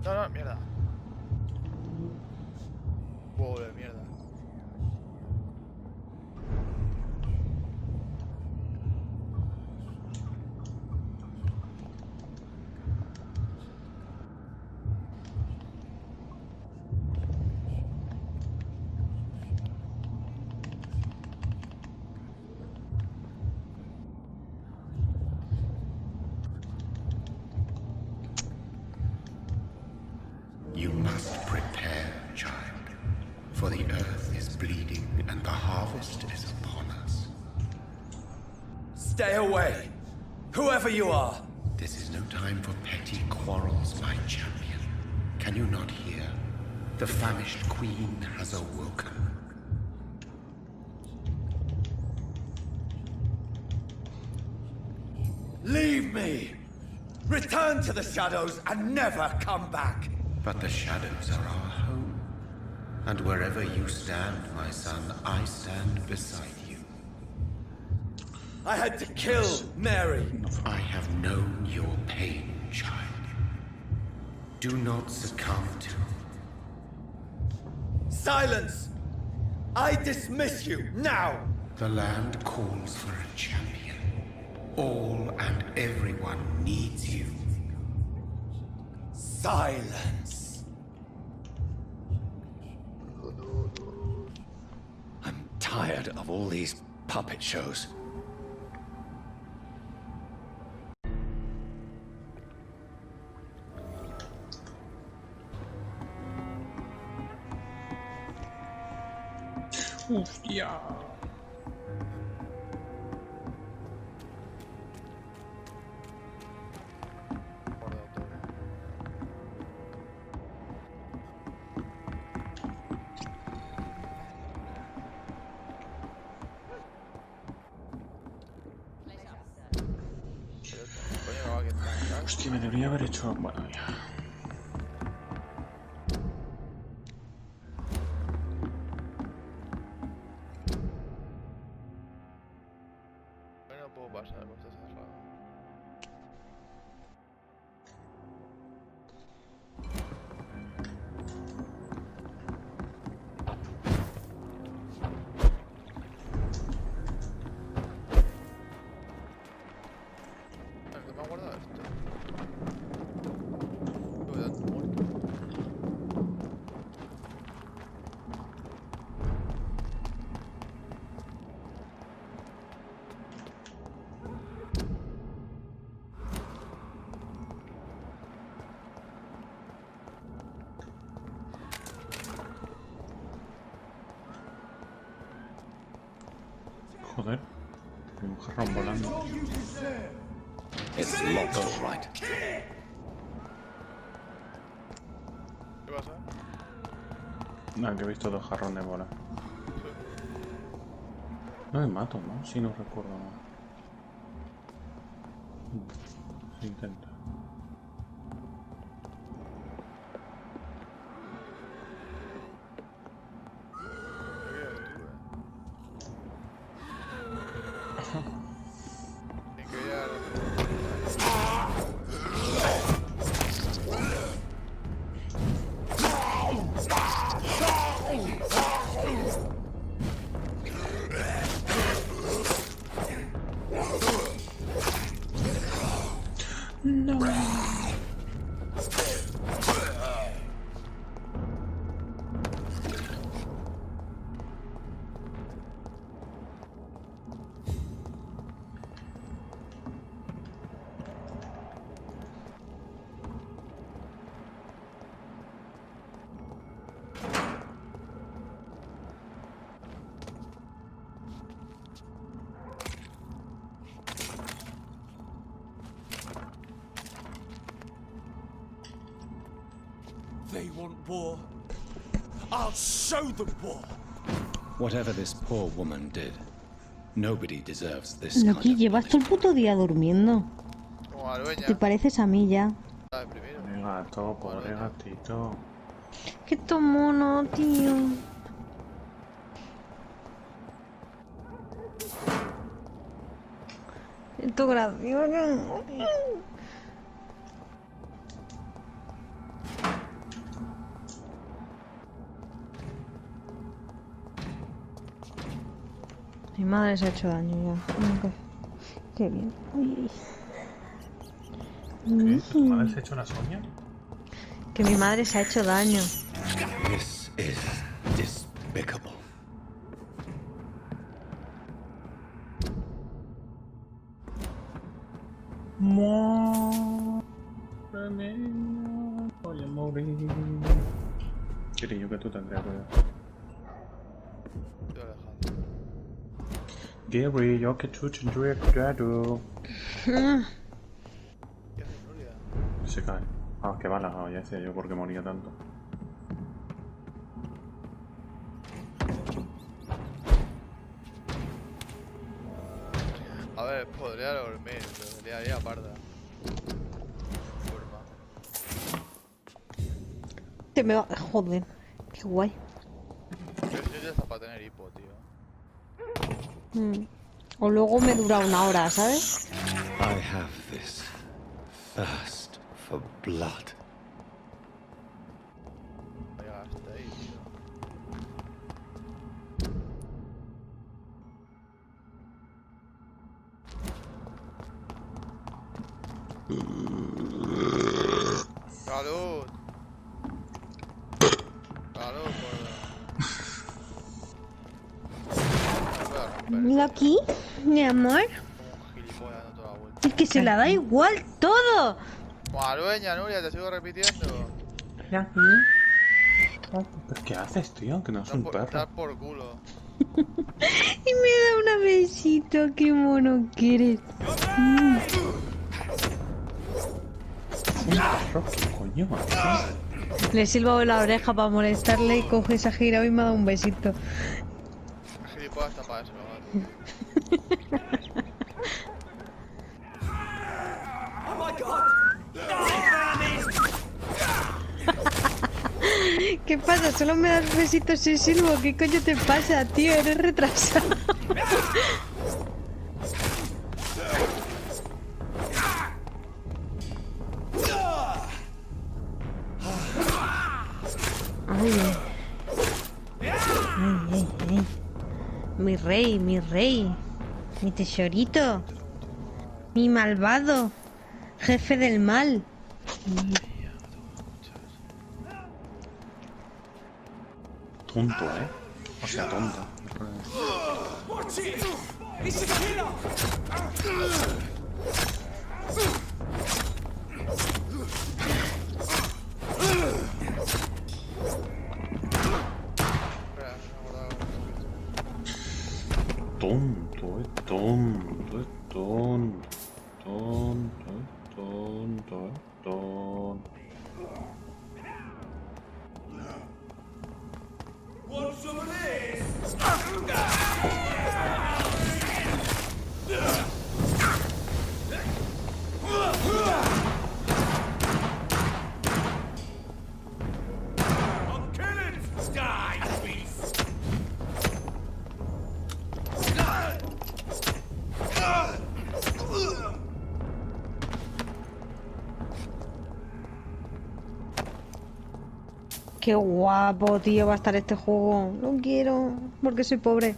No, no, mierda. Joder, mierda. You must prepare, child, for the earth is bleeding and the harvest is upon us. Stay away, whoever you are. This is no time for petty quarrels, my champion. Can you not hear? The famished queen has awoken. Leave me! Return to the shadows and never come back! But the shadows are our home. And wherever you stand, my son, I stand beside you. I had to kill Mary. I have known your pain, child. Do not succumb to... Silence! I dismiss you, now! The land calls for a champion. All and everyone needs you. Silence! I'm tired of all these puppet shows. Hostia. Hostia, me debería haber hecho... Bueno, ya. No puedo pasar, pues está cerrado. ¿Qué me ha guardado esto? Uy, tanto muerto. Joder. Hay un jarrón volando. It's locked, all right. ¿Qué pasa? Nada, que he visto dos jarrones volar. No me mato, ¿no? Si no recuerdo nada. Se intenta. No. They want war. I'll show them war. Whatever this poor woman did, nobody deserves this Loki, kind of llevas todo el puto día durmiendo. Como la dueña. Te pareces a mí ya. Está deprimido. Pobre gato, pobre gatito. Qué mono, tío. Esto gracioso. Mi madre se ha hecho daño ya. Qué bien. Uy, ¿Qué? uy. ¿Tu madre se ha hecho una soña? Que mi madre se ha hecho daño. This is despicable. Madre mía, voy a morir. Quería que tú tendrías cuidado. Estoy alejando. Gary, yo que chucho, yo he cuidado. ¿Qué haces, Nuria? Se cae. Ah, que va la ya decía yo porque moría tanto. A ver, podría dormir, pero le haría parda. Forma. Te me va. Joder. Qué guay. Pero si ya está para tener hipo, tío. O luego me dura una hora, ¿sabes? I have this thirst for blood. No llegaste ahí, tío. ¡Salud! ¡Salud, por... Aquí, mi amor. Como un gilipollas dando toda la vuelta. Es que se la da igual todo. Marueña, Nuria, te sigo repitiendo. ¿Pero qué haces, tío? Que no es un perro. Dar por culo. Y me da un besito. Qué mono que eres. Perro, ¿qué coño haces? Le silbo en la oreja para molestarle y coge esa gira y me da un besito. El gilipollas está para eso, ¿no? Oh my god! ¿Qué pasa? Solo me das besitos y silbo. ¿Qué coño te pasa, tío? Eres retrasado. Ay, ay. Mi rey, mi tesorito, mi malvado, jefe del mal. Tonto, ¿eh? O sea, tonta. Watch it! It's a killer! Espera, no me he acordado. Tonto, tonto, tonto. Tonto. Want some of this? I'm killing! Die, beast! Qué guapo, tío, va a estar este juego. Lo quiero, porque soy pobre.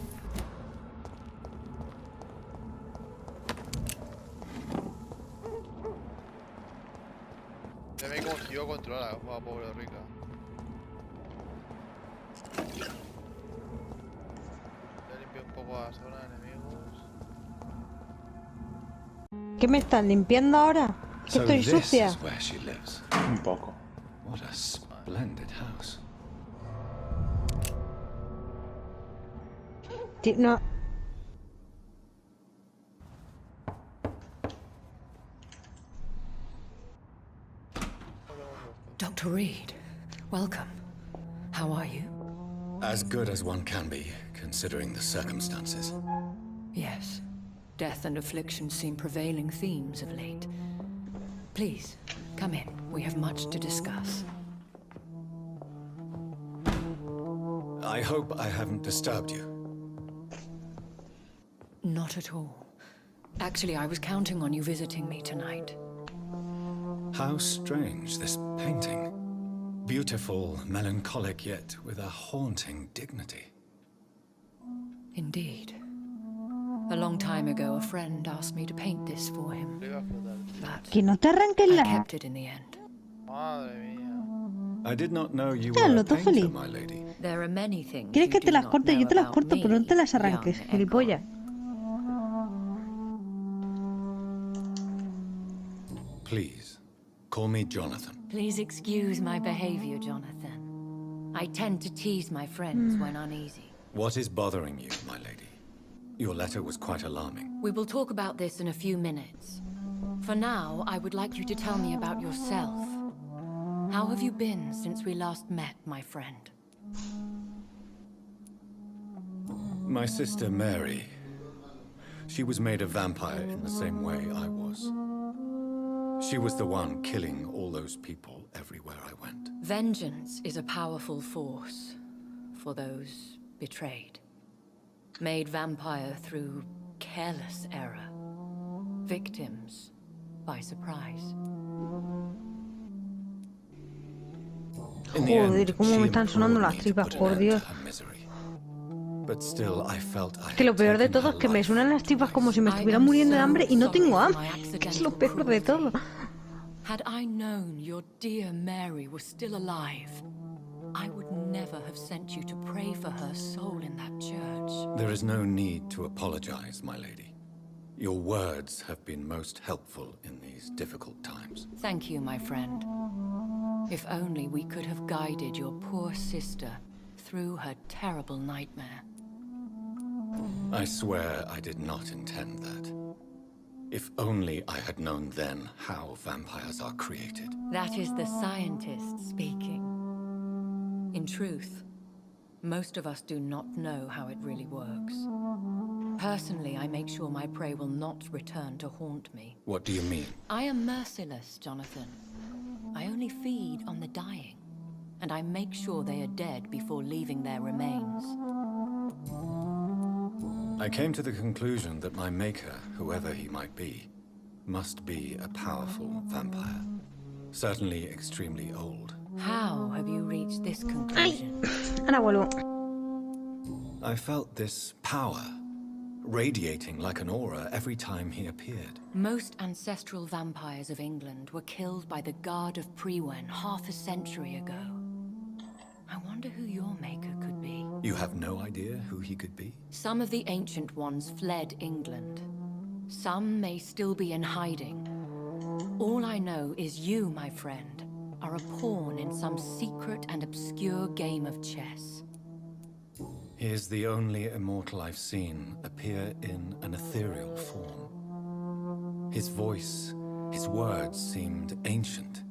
Ya me consiguió controlar, juega pobre o rica. Ya limpié un poco la zona de enemigos. ¿Qué me estás limpiando ahora? So Estoy this sucia. is where she lives. Un poco. What a splendid house. No. Dr. Reed, welcome. How are you? As good as one can be, considering the circumstances. Yes. Death and affliction seem prevailing themes of late. Please, come in. We have much to discuss. I hope I haven't disturbed you. Not at all. Actually, I was counting on you visiting me tonight. How strange, this painting. Beautiful, melancholic, yet with a haunting dignity. Indeed. A long time ago, a friend asked me to paint this for him, Le iba a explotar. but Que no te arranques I la... kept it in the end. Madre mía. I did not know you Ya, were lo a to painter, feliz. my lady. There are many things ¿Quieres you que te do las not corte? know Yo te las about corto, pero no te me, las arranques, young gilipollas. Please, call me Jonathan. Please excuse my behavior, Jonathan. I tend to tease my friends when uneasy. What is bothering you, my lady? Your letter was quite alarming. We will talk about this in a few minutes. For now, I would like you to tell me about yourself. How have you been since we last met, my friend? My sister Mary. She was made a vampire in the same way I was. She was the one killing all those people everywhere I went. Vengeance is a powerful force for those betrayed. Made vampire through careless error. Victims by surprise. In the end, Joder, cómo me she están sonando implored las me to tripas, put an por end Dios. to her misery. But still, I felt I Que lo had peor de taken todo her es que me life suenan las tripas como si me I estuviera am muriendo de so hambre y no sorry tengo for hambre. my Que es accidental lo peor de todo. cruelty. Had I known your dear Mary was still alive, I would never have sent you to pray for her soul in that church. There is no need to apologize, my lady. Your words have been most helpful in these difficult times. Thank you, my friend. If only we could have guided your poor sister through her terrible nightmare. I swear I did not intend that. If only I had known then how vampires are created. That is the scientist speaking. In truth, most of us do not know how it really works. Personally, I make sure my prey will not return to haunt me. What do you mean? I am merciless, Jonathan. I only feed on the dying, and I make sure they are dead before leaving their remains. I came to the conclusion that my maker, whoever he might be, must be a powerful vampire. Certainly extremely old. How have you reached this conclusion? Ahora vuelvo. I felt this power radiating like an aura every time he appeared. Most ancestral vampires of England were killed by the Guard of Prewen half a century ago. I wonder who your maker could be. You have no idea who he could be? Some of the ancient ones fled England. Some may still be in hiding. All I know is you, my friend, are a pawn in some secret and obscure game of chess. He is the only immortal I've seen appear in an ethereal form. His voice, his words seemed ancient.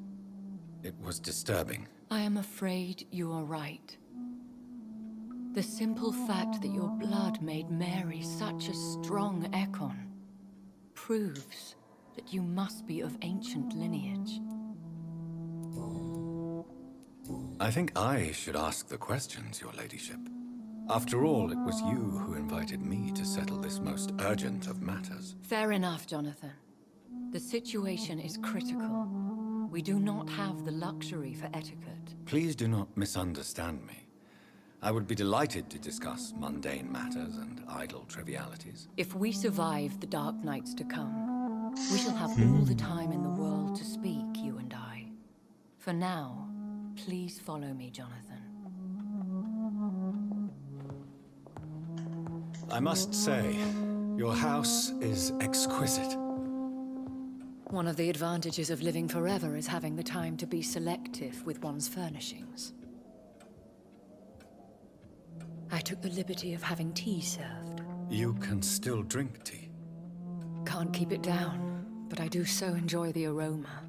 It was disturbing. I am afraid you are right. The simple fact that your blood made Mary such a strong Ekon proves that you must be of ancient lineage. I think I should ask the questions, your ladyship. After all, it was you who invited me to settle this most urgent of matters. Fair enough, Jonathan. The situation is critical. We do not have the luxury for etiquette. Please do not misunderstand me. I would be delighted to discuss mundane matters and idle trivialities. If we survive the dark nights to come, we shall have all the time in the world to speak, you and I. For now, please follow me, Jonathan. I must say, your house is exquisite. One of the advantages of living forever is having the time to be selective with one's furnishings. I took the liberty of having tea served. You can still drink tea. Can't keep it down, but I do so enjoy the aroma.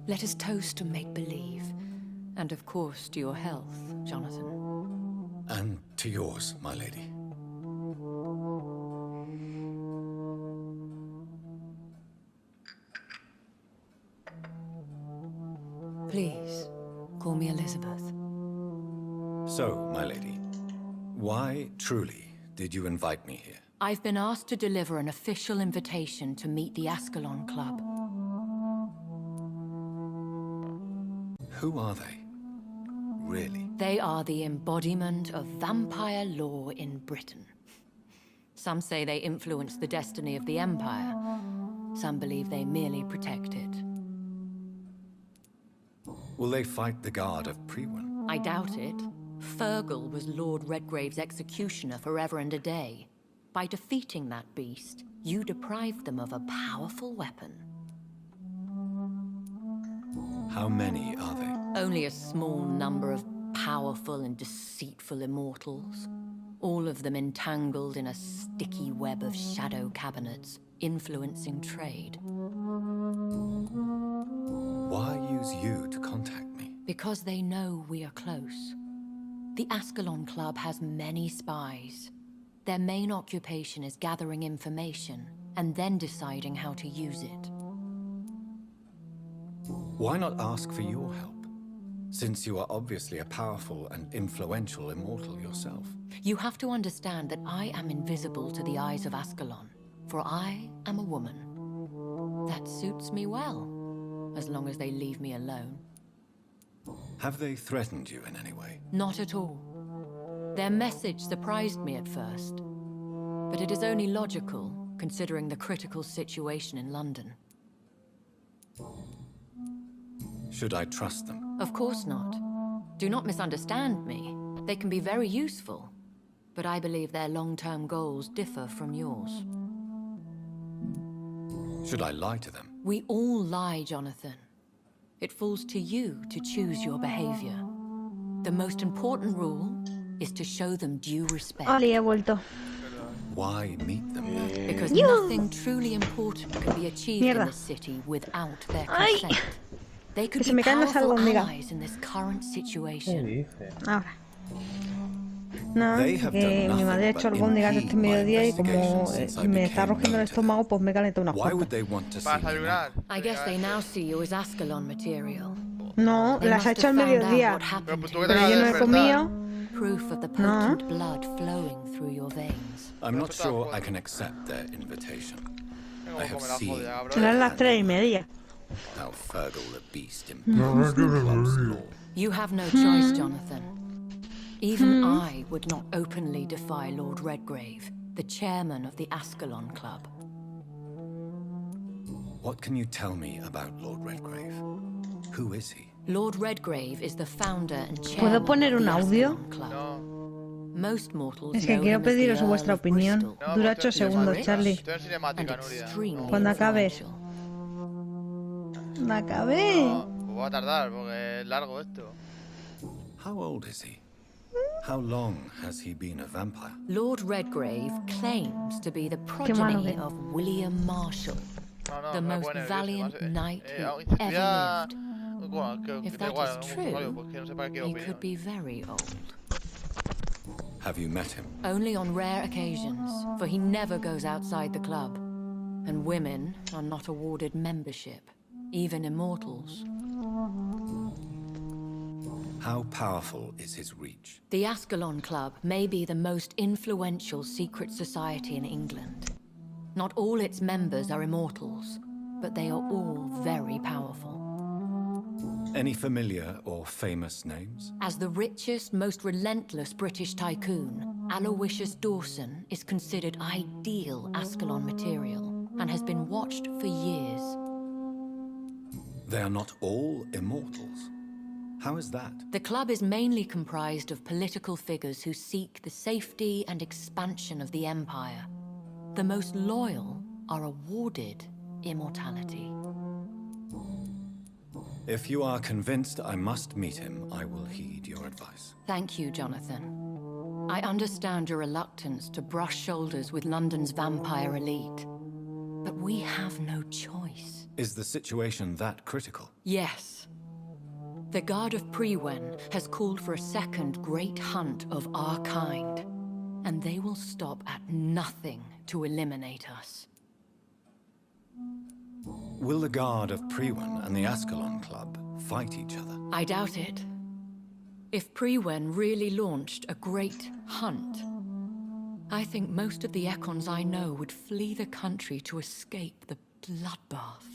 Let us toast to make-believe. And of course to your health, Jonathan. And to yours, my lady. Please, call me Elizabeth. So, my lady, why truly did you invite me here? I've been asked to deliver an official invitation to meet the Ascalon Club. Who are they? Really? They are the embodiment of vampire law in Britain. Some say they influence the destiny of the Empire. Some believe they merely protect it. Will they fight the guard of Priwen? I doubt it. Fergal was Lord Redgrave's executioner forever and a day. By defeating that beast, you deprived them of a powerful weapon. How many are they? Only a small number of powerful and deceitful immortals. All of them entangled in a sticky web of shadow cabinets, influencing trade. Why use you to contact me? Because they know we are close. The Ascalon Club has many spies. Their main occupation is gathering information and then deciding how to use it. Why not ask for your help? Since you are obviously a powerful and influential immortal yourself. You have to understand that I am invisible to the eyes of Ascalon, for I am a woman. That suits me well, as long as they leave me alone. Have they threatened you in any way? Not at all. Their message surprised me at first, but it is only logical, considering the critical situation in London. Should I trust them? Of course not. Do not misunderstand me. They can be very useful, but I believe their long-term goals differ from yours. Should I lie to them? We all lie, Jonathan. It falls to you to choose your behavior. The most important rule is to show them due respect. Oli, he vuelto. Why meet them then? Because nothing truly important can be achieved in Mierda. this city without their Ay. consent. They could Que se be me caen las powerful albóndigas. allies in this current ¿Qué situation. dice? Ahora. No, They have que done mi madre ha hecho nothing but albóndigas impede este my mediodía y como investigations since I me está became rugiendo el known to estómago, pues me he calentado unas Why would cuantas. they want to see Para me now? desayunar. I guess they now see you as Ascalon material. No, They las must ha hecho al have found out mediodía. what happened Pero to tú que you. te Pero acabas yo de no he despertar. comido. Proof of the No. potent blood flowing through your veins. I'm not sure I can accept their invitation. Venga, I have come la seen jodida, cabrón. Serán las 3:30. how Fergal the Beast imposed the club's law. You have no choice, Jonathan. Even I would not openly defy Lord Redgrave, the chairman of the Ascalon Club. What can you tell me about Lord Redgrave? Who is he? Lord Redgrave is the founder and chairman ¿Puedo poner of un the audio? Ascalon Club. No, Most mortals Es que know quiero him as the pediros Earl vuestra of opinión. Bristol, no, Dura estoy 8 en segundos, cinemática. Charlie. Estoy en and cinemática, Nuria. extremely Cuando acabes. influential. La acabé. No, pues va a tardar porque es largo esto. How old is he? How long has he been a vampire? Lord Redgrave claims to be the malo progeny que- of William Marshall, No, no, the me most pone nervioso, valiant más, knight who incentivar- ever lived. Bueno, que If da that igual, is algo, true, pues que no sepa qué he opinión. could be very old. Have you met him? Only on rare occasions, for he never goes outside the club. And women are not awarded membership, even immortals. How powerful is his reach? The Ascalon Club may be the most influential secret society in England. Not all its members are immortals, but they are all very powerful. Any familiar or famous names? As the richest, most relentless British tycoon, Aloysius Dawson is considered ideal Ascalon material and has been watched for years. They are not all immortals. How is that? The club is mainly comprised of political figures who seek the safety and expansion of the Empire. The most loyal are awarded immortality. If you are convinced I must meet him, I will heed your advice. Thank you, Jonathan. I understand your reluctance to brush shoulders with London's vampire elite. But we have no choice. Is the situation that critical? Yes. The Guard of Priwen has called for a second great hunt of our kind. And they will stop at nothing to eliminate us. Will the Guard of Priwen and the Ascalon Club fight each other? I doubt it. If Priwen really launched a great hunt, I think most of the Econs I know would flee the country to escape the bloodbath.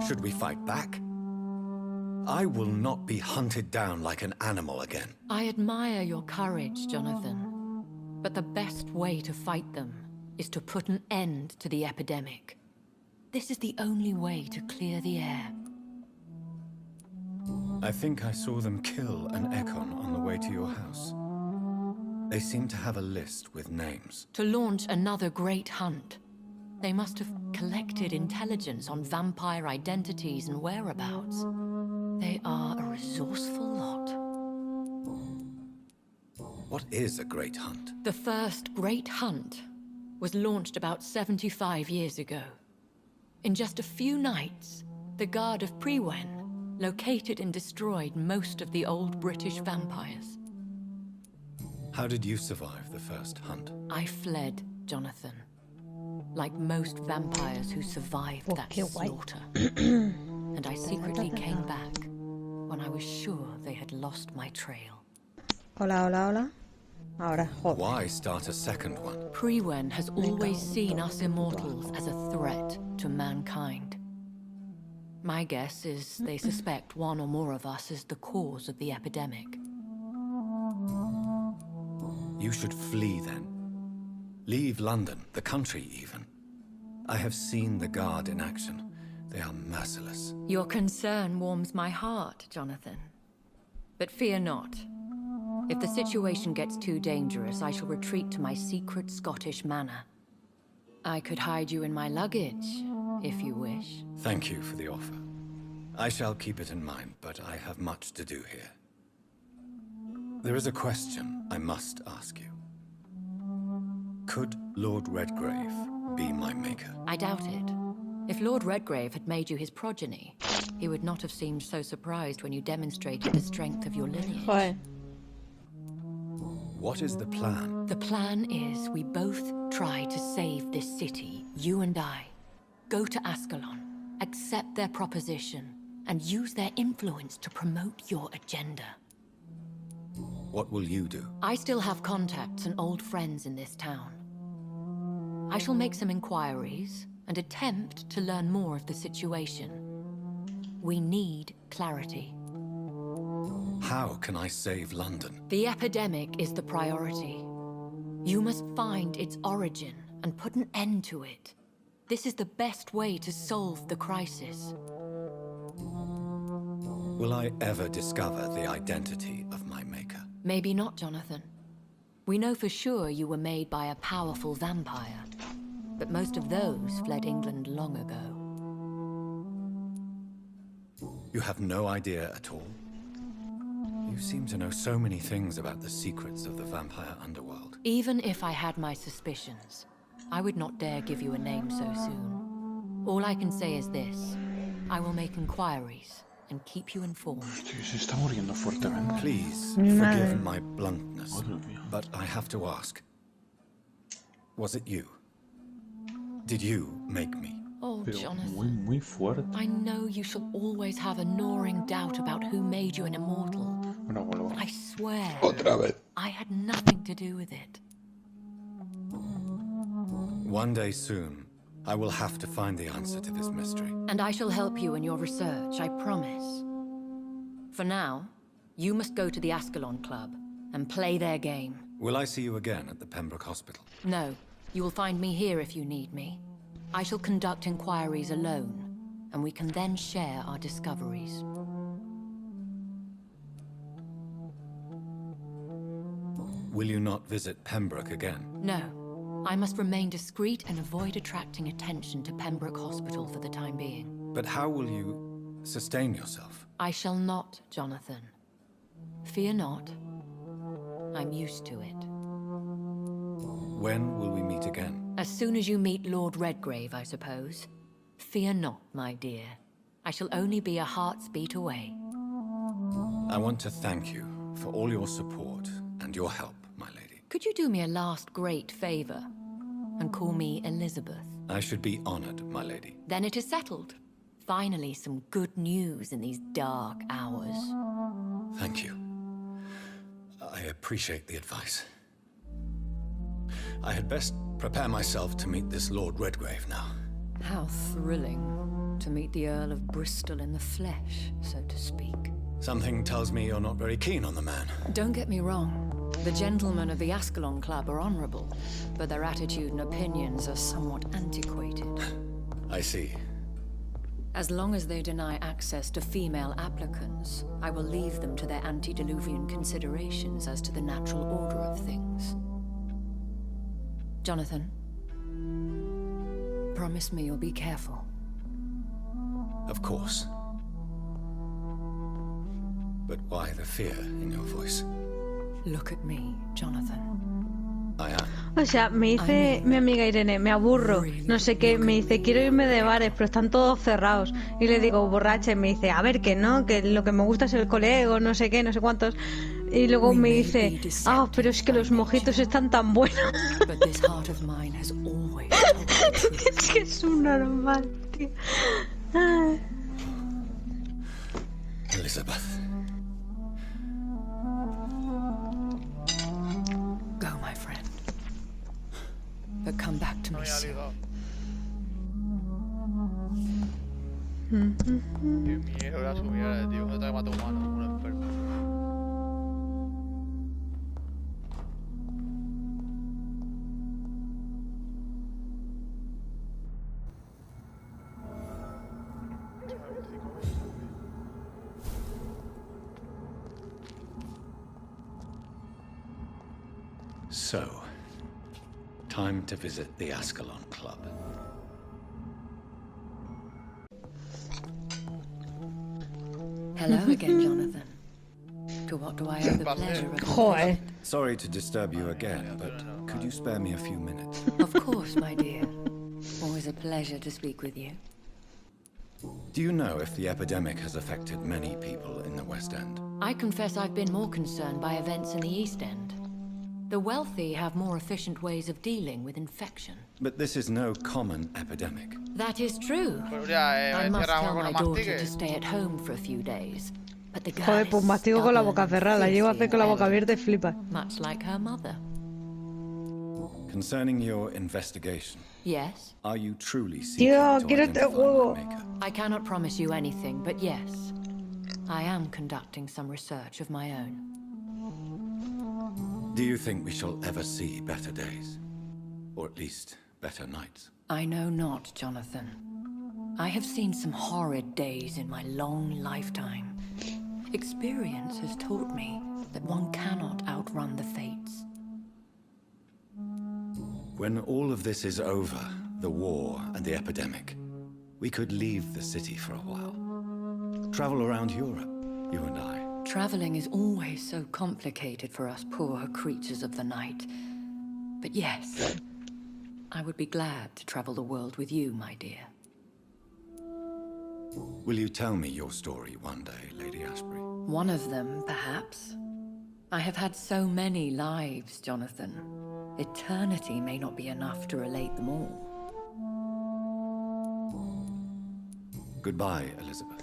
Should we fight back? I will not be hunted down like an animal again. I admire your courage, Jonathan. But the best way to fight them is to put an end to the epidemic. This is the only way to clear the air. I think I saw them kill an Ekon on the way to your house. They seem to have a list with names. To launch another great hunt, they must have collected intelligence on vampire identities and whereabouts. They are a resourceful lot. What is a great hunt? The first great hunt was launched about 75 years ago. In just a few nights, the Guard of Priwen located and destroyed most of the old British vampires. How did you survive the first hunt? I fled, Jonathan. Like most vampires who survived that qué guay. slaughter. And I secretly came back when I was sure they had lost my trail. Hola, hola, hola. Ahora, joder. Why start a second one? Priwen has always seen us immortals as a threat to mankind. My guess is they suspect one or more of us is the cause of the epidemic. You should flee then. Leave London, the country even. I have seen the Guard in action. They are merciless. Your concern warms my heart, Jonathan. But fear not. If the situation gets too dangerous, I shall retreat to my secret Scottish manor. I could hide you in my luggage, if you wish. Thank you for the offer. I shall keep it in mind, but I have much to do here. There is a question I must ask you. Could Lord Redgrave be my maker? I doubt it. If Lord Redgrave had made you his progeny, he would not have seemed so surprised when you demonstrated the strength of your lineage. Joder. What is the plan? The plan is we both try to save this city, you and I. Go to Ascalon, accept their proposition, and use their influence to promote your agenda. What will you do? I still have contacts and old friends in this town. I shall make some inquiries and attempt to learn more of the situation. We need clarity. How can I save London? The epidemic is the priority. You must find its origin and put an end to it. This is the best way to solve the crisis. Will I ever discover the identity of my maker? Maybe not, Jonathan. We know for sure you were made by a powerful vampire, but most of those fled England long ago. You have no idea at all? You seem to know so many things about the secrets of the vampire underworld. Even if I had my suspicions, I would not dare give you a name so soon. All I can say is this. I will make inquiries and keep you informed. Tío, se está muriendo fuertemente. Please Madre. forgive my bluntness, Madre mía. but I have to ask. Was it you? Did you make me? Oh, Pero Jonathan. muy fuerte. I know you shall always have a gnawing doubt about who made you an immortal. Bueno, vuelvo. But I swear, Otra vez. I had nothing to do with it. One day soon, I will have to find the answer to this mystery. And I shall help you in your research, I promise. For now, you must go to the Ascalon Club and play their game. Will I see you again at the Pembroke Hospital? No, you will find me here if you need me. I shall conduct inquiries alone, and we can then share our discoveries. Will you not visit Pembroke again? No, I must remain discreet and avoid attracting attention to Pembroke Hospital for the time being. But how will you sustain yourself? I shall not, Jonathan. Fear not. I'm used to it. When will we meet again? As soon as you meet Lord Redgrave, I suppose. Fear not, my dear. I shall only be a heart's beat away. I want to thank you for all your support and your help, my lady. Could you do me a last great favor and call me Elizabeth? I should be honored, my lady. Then it is settled. Finally, some good news in these dark hours. Thank you. I appreciate the advice. I had best prepare myself to meet this Lord Redgrave now. How thrilling to meet the Earl of Bristol in the flesh, so to speak. Something tells me you're not very keen on the man. Don't get me wrong. The gentlemen of the Ascalon Club are honorable, but their attitude and opinions are somewhat antiquated. I see. As long as they deny access to female applicants, I will leave them to their antediluvian considerations as to the natural order of things. Jonathan, promise me you'll be careful. Of course. But why the fear in your voice? Look at me, Jonathan. I am. O sea, me dice mi amiga Irene, me aburro, no sé qué, me dice, quiero irme de bares, pero están todos cerrados. Y le digo, borracha, y me dice, a ver, que no, que lo que me gusta es el coleo, no sé qué, no sé cuántos. Y luego me dice, ah, pero es que los mojitos están tan buenos. But this heart of mine has always told the truth. Es que es un normal, tío. Ay. Elizabeth. Go, my friend. But come back to No me me ha soon. ligado. Qué miedo era su mirada, tío. Un ataque humano, un enfermo. So, time to visit the Ascalon Club. Hello again, Jonathan. To what do I owe the pleasure of Joder. Sorry to disturb you again, but could you spare me a few minutes? Of course, my dear. Always a pleasure to speak with you. Do you know if the epidemic has affected many people in the West End? I confess I've been more concerned by events in the East End. The wealthy have more efficient ways of dealing with infection. But this is no common epidemic. That is true. Pero ya, I must cierra tell con my la daughter mastique. to stay at home for a few days. But the girl Joder, is pues mastigo con la boca stubborn and cerrada, la llevo a hacer con la boca fiercely abierta y flipa. independent, much like her mother. Concerning your investigation, Yes? are you truly seeking Tío, to quiero este identify juego. my maker? I cannot promise you anything, but yes. I am conducting some research of my own. Do you think we shall ever see better days? Or at least better nights? I know not, Jonathan. I have seen some horrid days in my long lifetime. Experience has taught me that one cannot outrun the fates. When all of this is over, the war and the epidemic, we could leave the city for a while. Travel around Europe, you and I. Traveling is always so complicated for us poor creatures of the night. But yes, I would be glad to travel the world with you, my dear. Will you tell me your story one day, Lady Ashbury? One of them, perhaps. I have had so many lives, Jonathan. Eternity may not be enough to relate them all. Goodbye, Elizabeth.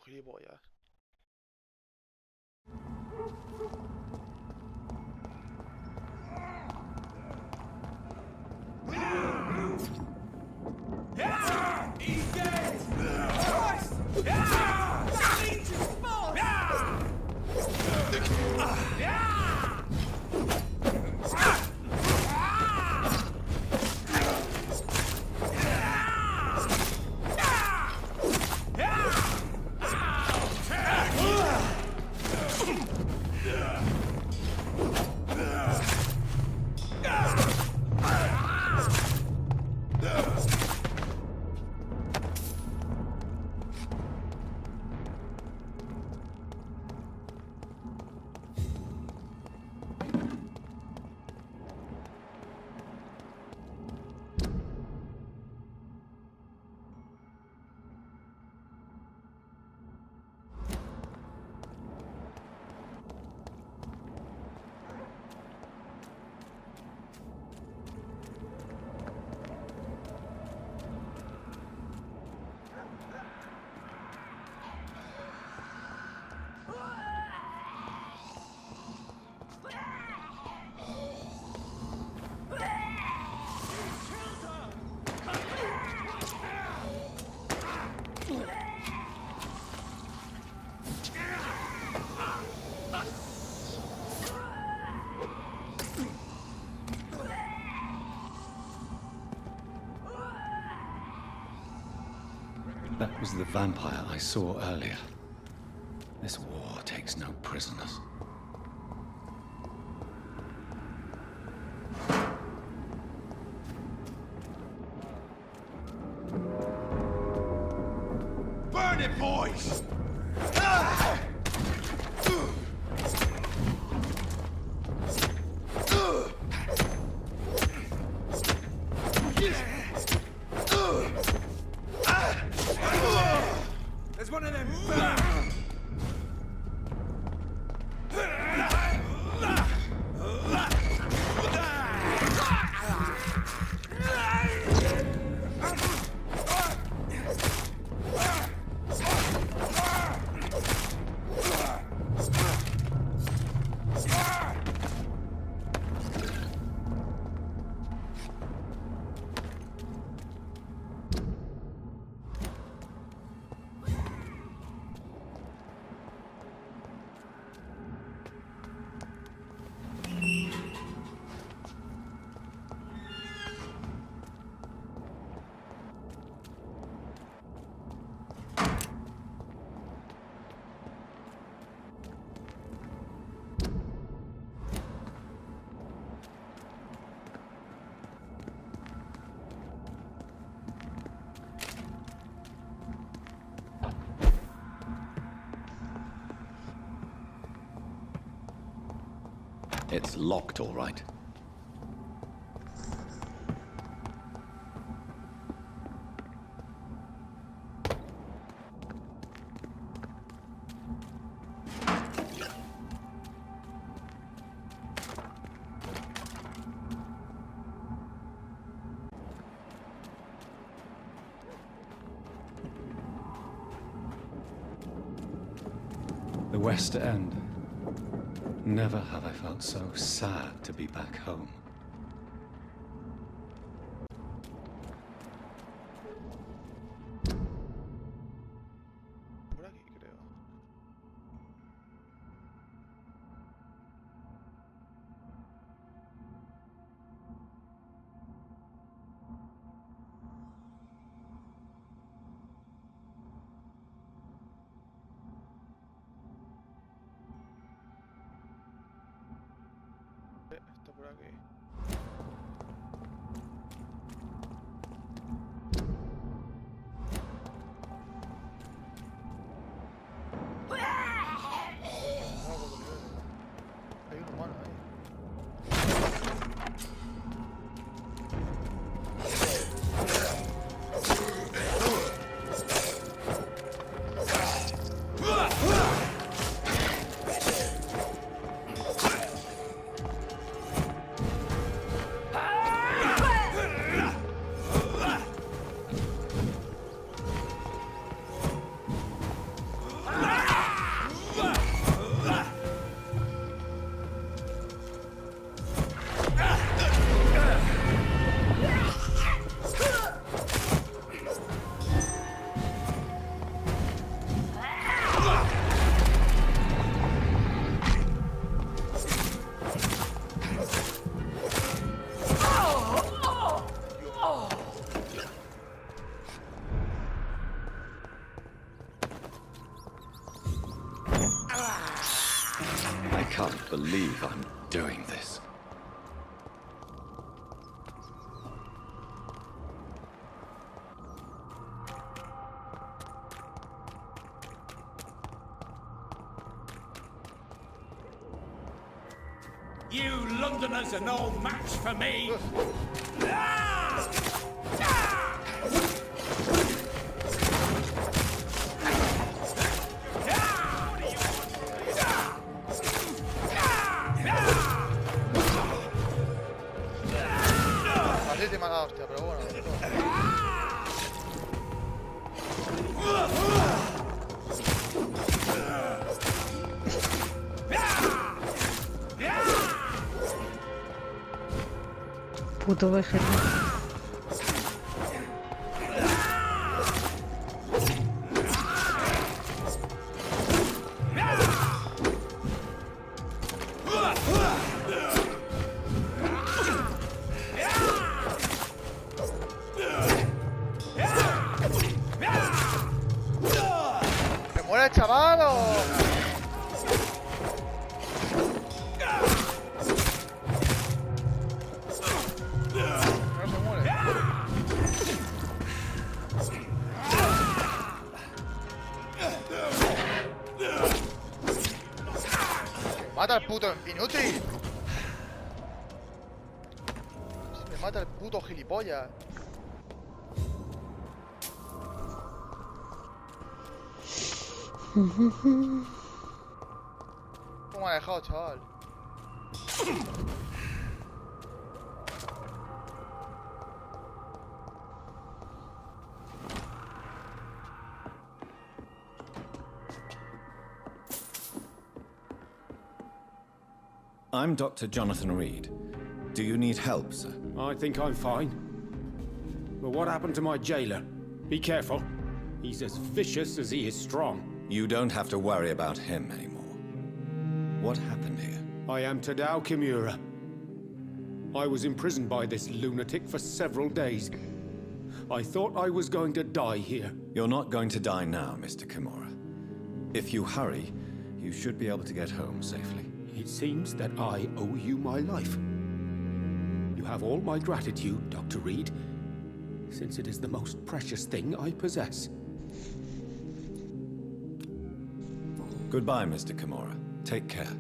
gilipollas. That was the vampire I saw earlier. This war takes no prisoners. Burn it, boys! There's one of them. It's locked, all right. The West End. Never have I felt so sad to be back home. Por aquí, creo. Está por aquí. Hay un humano ahí. believe I'm doing this. You Londoners are no match for me. Así te mata hostia, pero bueno. Puto Vegeta. ¿Se muere el chaval o...? No se muere. ¡Mata al puto inútil! Me mata el puto gilipollas. ¿Cómo me ha dejado, chaval? I'm Dr. Jonathan Reed. Do you need help, sir? I think I'm fine. But what happened to my jailer? Be careful. He's as vicious as he is strong. You don't have to worry about him anymore. What happened here? I am Tadao Kimura. I was imprisoned by this lunatic for several days. I thought I was going to die here. You're not going to die now, Mr. Kimura. If you hurry, you should be able to get home safely. It seems that I owe you my life. You have all my gratitude, Dr. Reed, since it is the most precious thing I possess. Goodbye, Mr. Kimura. Take care.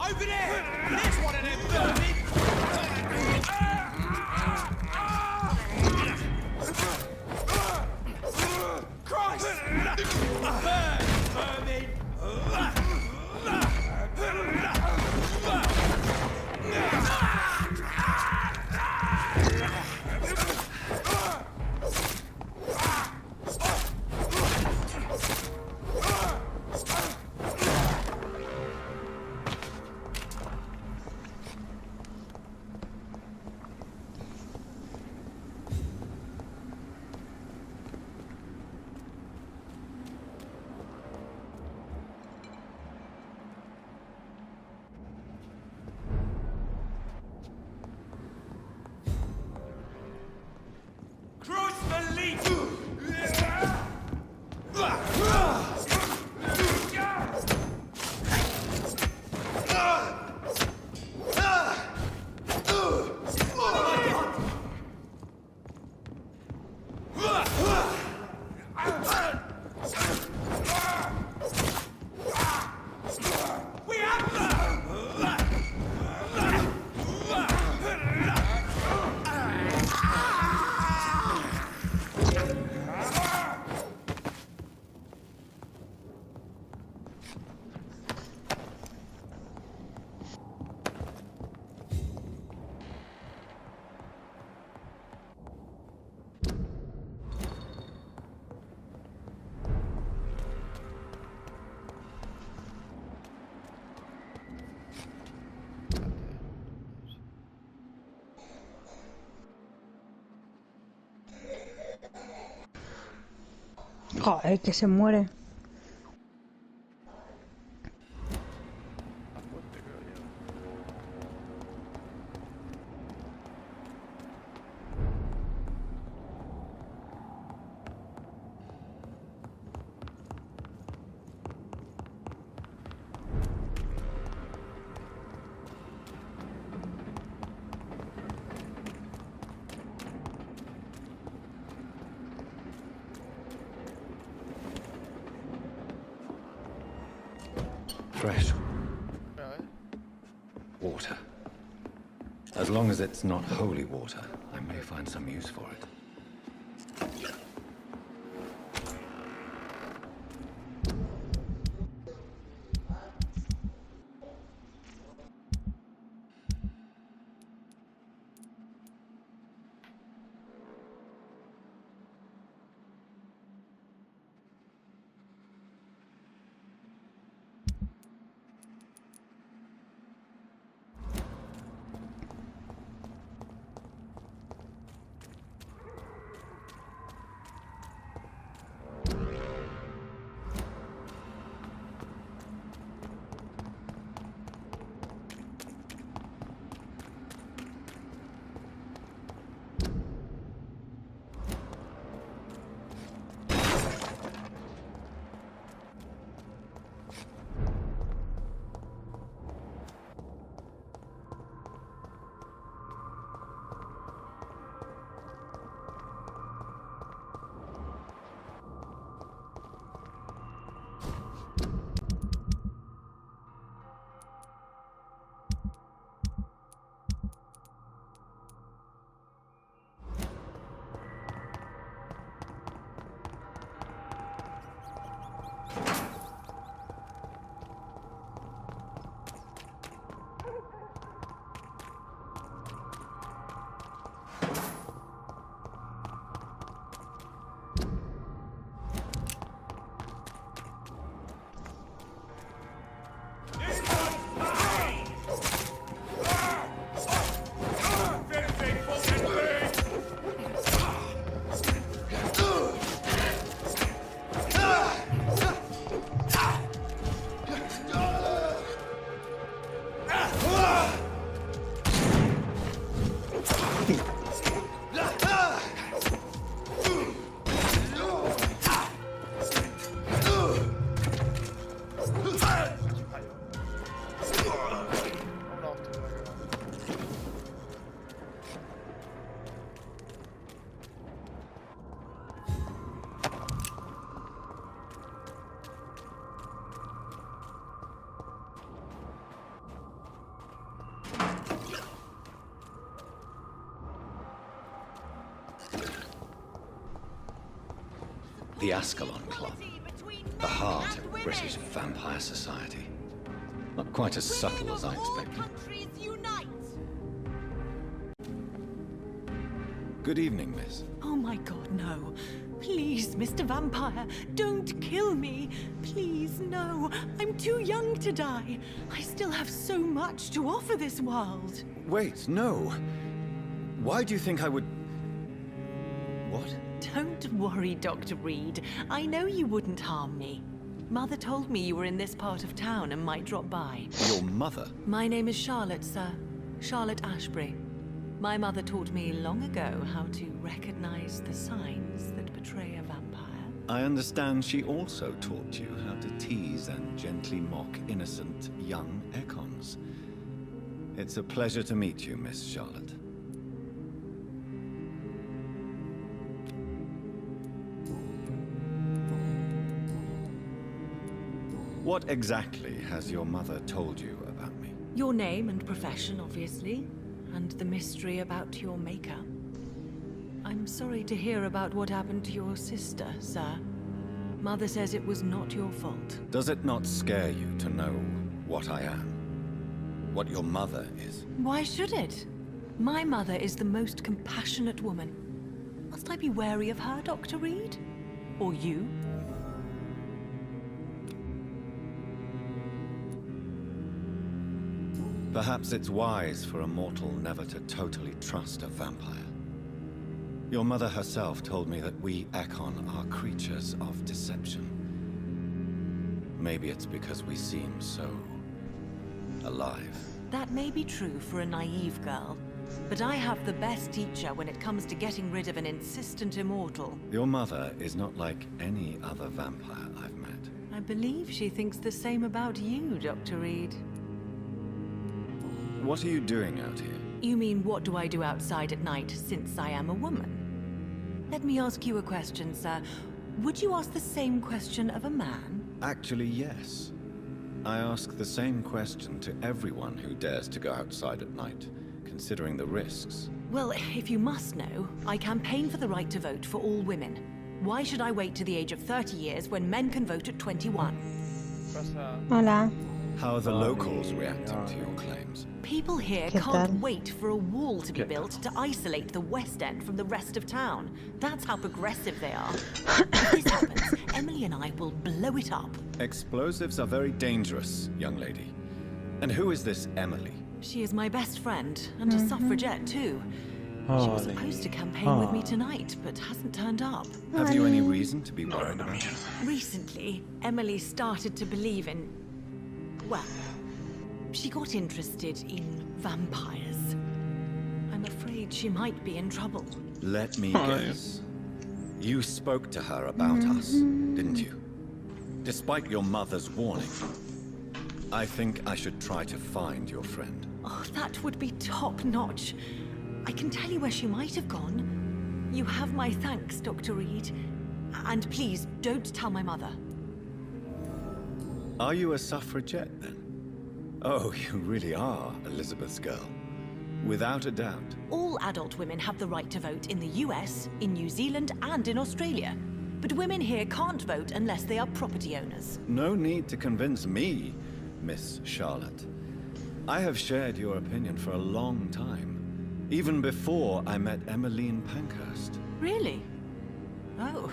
Open it! There's one of them vermin! Christ! Vermin! Cross the lead! Joder, que se muere. A fuerte, creo yo. Fresh A ver. water. As long as it's not holy water, I may find some use for it. The Ascalon Club, the heart of British vampire society. Not quite as subtle as I expected. Good evening, miss. Oh my god, no. Please, Mr. Vampire, don't kill me. Please, no. I'm too young to die. I still have so much to offer this world. Wait, no. Why do you think I would... What? Don't worry, Dr. Reed. I know you wouldn't harm me. Mother told me you were in this part of town and might drop by. Your mother? My name is Charlotte, sir. Charlotte Ashbury. My mother taught me long ago how to recognize the signs that betray a vampire. I understand she also taught you how to tease and gently mock innocent young Econs. It's a pleasure to meet you, Miss Charlotte. What exactly has your mother told you about me? Your name and profession, obviously, and the mystery about your maker. I'm sorry to hear about what happened to your sister, sir. Mother says it was not your fault. Does it not scare you to know what I am? What your mother is? Why should it? My mother is the most compassionate woman. Must I be wary of her, Dr. Reed? Or you? Perhaps it's wise for a mortal never to totally trust a vampire. Your mother herself told me that we Ekon are creatures of deception. Maybe it's because we seem so alive. That may be true for a naive girl, but I have the best teacher when it comes to getting rid of an insistent immortal. Your mother is not like any other vampire I've met. I believe she thinks the same about you, Dr. Reed. What are you doing out here? You mean what do I do outside at night since I am a woman? Let me ask you a question, sir. Would you ask the same question of a man? Actually, yes. I ask the same question to everyone who dares to go outside at night, considering the risks. Well, if you must know, I campaign for the right to vote for all women. Why should I wait to the age of 30 years when men can vote at 21? Hola. How are the locals reacting to your claims? People here ¿Qué can't tal? wait for a wall to be built to isolate the West End from the rest of town. That's how progressive they are. If this happens, Emily and I will blow it up. Explosives are very dangerous, young lady. And who is this Emily? She is my best friend, and a suffragette too. She was supposed to campaign with me tonight, but hasn't turned up. Have you any reason to be worried about her? Recently, Emily started to believe in... well, she got interested in vampires. I'm afraid she might be in trouble. Let me guess. You spoke to her about us, didn't you? Despite your mother's warning. I think I should try to find your friend. Oh, that would be top-notch. I can tell you where she might have gone. You have my thanks, Dr. Reed. And please, don't tell my mother. Are you a suffragette, then? Oh, you really are Elizabeth's girl. Without a doubt. All adult women have the right to vote in the US, in New Zealand, and in Australia. But women here can't vote unless they are property owners. No need to convince me, Miss Charlotte. I have shared your opinion for a long time. Even before I met Emmeline Pankhurst. Really? Oh.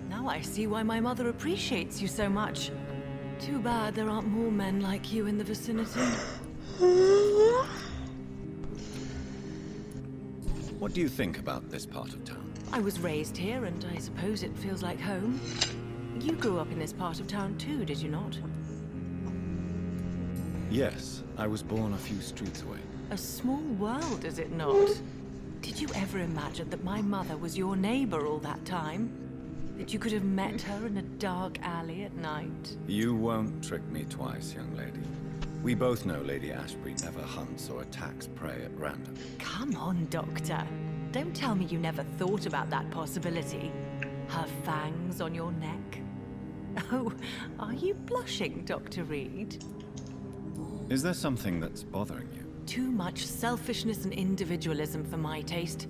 Now I see why my mother appreciates you so much. Too bad there aren't more men like you in the vicinity. What do you think about this part of town? I was raised here, and I suppose it feels like home. You grew up in this part of town too, did you not? Yes, I was born a few streets away. A small world, is it not? Did you ever imagine that my mother was your neighbor all that time? That you could have met her in a dark alley at night? You won't trick me twice, young lady. We both know Lady Ashbury never hunts or attacks prey at random. Come on, Doctor. Don't tell me you never thought about that possibility. Her fangs on your neck. Oh, are you blushing, Dr. Reed? Is there something that's bothering you? Too much selfishness and individualism for my taste.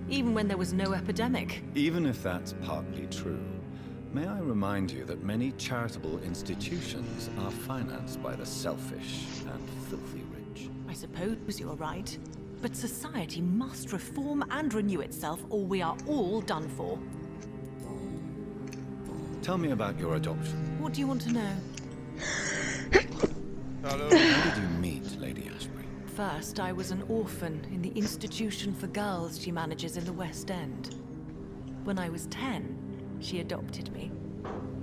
Even when there was no epidemic. Even if that's partly true, may I remind you that many charitable institutions are financed by the selfish and filthy rich. I suppose you're right. But society must reform and renew itself, or we are all done for. Tell me about your adoption. What do you want to know? Hello. How did you meet Lady Ashbury? First, I was an orphan in the institution for girls she manages in the West End. When I was 10, she adopted me,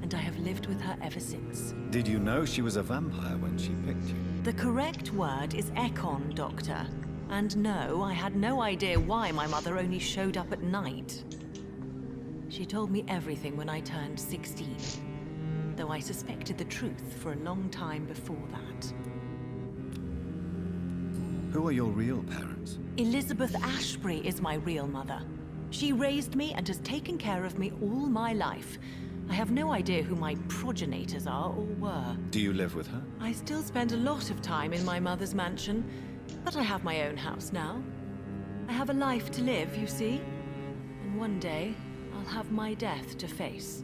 and I have lived with her ever since. Did you know she was a vampire when she picked you? The correct word is Ekon, Doctor. And no, I had no idea why my mother only showed up at night. She told me everything when I turned 16, though I suspected the truth for a long time before that. Who are your real parents? Elizabeth Ashbury is my real mother. She raised me and has taken care of me all my life. I have no idea who my progenitors are or were. Do you live with her? I still spend a lot of time in my mother's mansion, but I have my own house now. I have a life to live, you see. And one day, I'll have my death to face.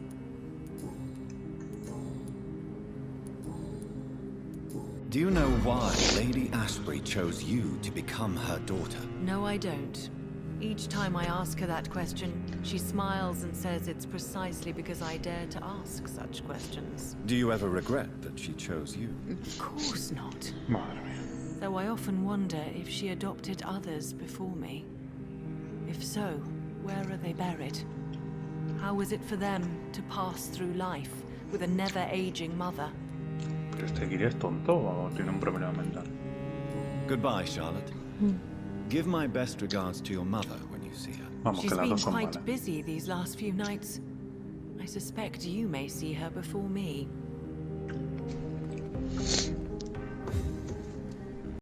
Do you know why Lady Ashbury chose you to become her daughter? No, I don't. Each time I ask her that question, she smiles and says it's precisely because I dare to ask such questions. Do you ever regret that she chose you? Of course not. Madre mía. Though I often wonder if she adopted others before me. If so, Where are they buried? How was it for them to pass through life with a never-aging mother? ¿Pero este Kiri es tonto o tiene un problema mental? Goodbye, Charlotte. Give my best regards to your mother when you see her. Vamos, She's que las been dos son quite malas. busy these last few nights. I suspect you may see her before me.